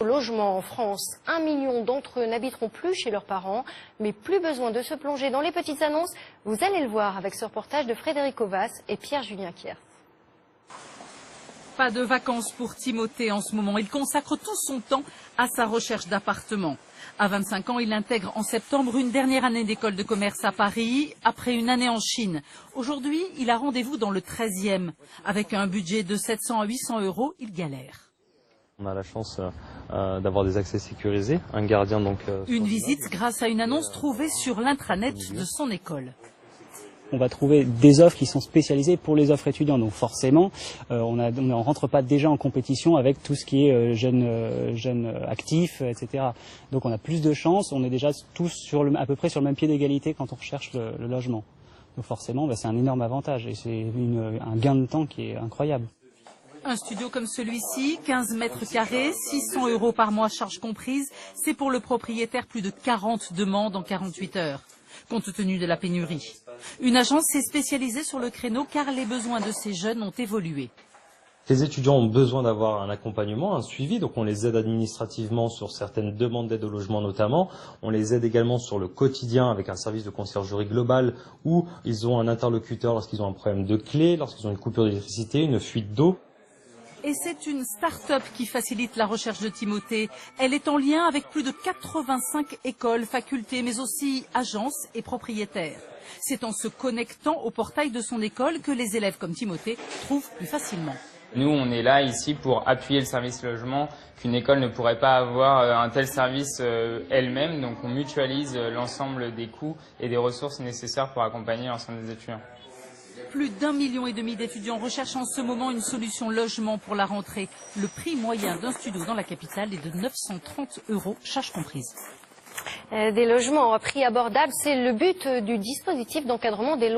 Logement en France, 1 million d'entre eux n'habiteront plus chez leurs parents, mais plus besoin de se plonger dans les petites annonces. Vous allez le voir avec ce reportage de Frédéric Ovas et Pierre-Julien Kier. Pas de vacances pour Timothée en ce moment. Il consacre tout son temps à sa recherche d'appartement. À 25 ans, il intègre en septembre une dernière année d'école de commerce à Paris, après une année en Chine. Aujourd'hui, il a rendez-vous dans le 13e. Avec un budget de 700 à 800 €, il galère. On a la chance d'avoir des accès sécurisés, un gardien donc... Une visite grâce à une annonce trouvée sur l'intranet de son école. On va trouver des offres qui sont spécialisées pour les offres étudiants. Donc forcément, on ne rentre pas déjà en compétition avec tout ce qui est jeunes actifs, etc. Donc on a plus de chances, on est déjà tous à peu près sur le même pied d'égalité quand on recherche le logement. Donc forcément, c'est un énorme avantage et c'est un gain de temps qui est incroyable. Un studio comme celui-ci, 15 mètres carrés, 600 € par mois, charges comprises, c'est pour le propriétaire plus de 40 demandes en 48 heures, compte tenu de la pénurie. Une agence s'est spécialisée sur le créneau car les besoins de ces jeunes ont évolué. Les étudiants ont besoin d'avoir un accompagnement, un suivi, donc on les aide administrativement sur certaines demandes d'aide au logement notamment. On les aide également sur le quotidien avec un service de conciergerie global où ils ont un interlocuteur lorsqu'ils ont un problème de clé, lorsqu'ils ont une coupure d'électricité, une fuite d'eau. Et c'est une start-up qui facilite la recherche de Timothée. Elle est en lien avec plus de 85 écoles, facultés, mais aussi agences et propriétaires. C'est en se connectant au portail de son école que les élèves comme Timothée trouvent plus facilement. Nous, on est là ici pour appuyer le service logement, qu'une école ne pourrait pas avoir un tel service elle-même. Donc on mutualise l'ensemble des coûts et des ressources nécessaires pour accompagner l'ensemble des étudiants. Plus d'1,5 million d'étudiants recherchent en ce moment une solution logement pour la rentrée. Le prix moyen d'un studio dans la capitale est de 930 €, charges comprises. Des logements à prix abordable, c'est le but du dispositif d'encadrement des logements.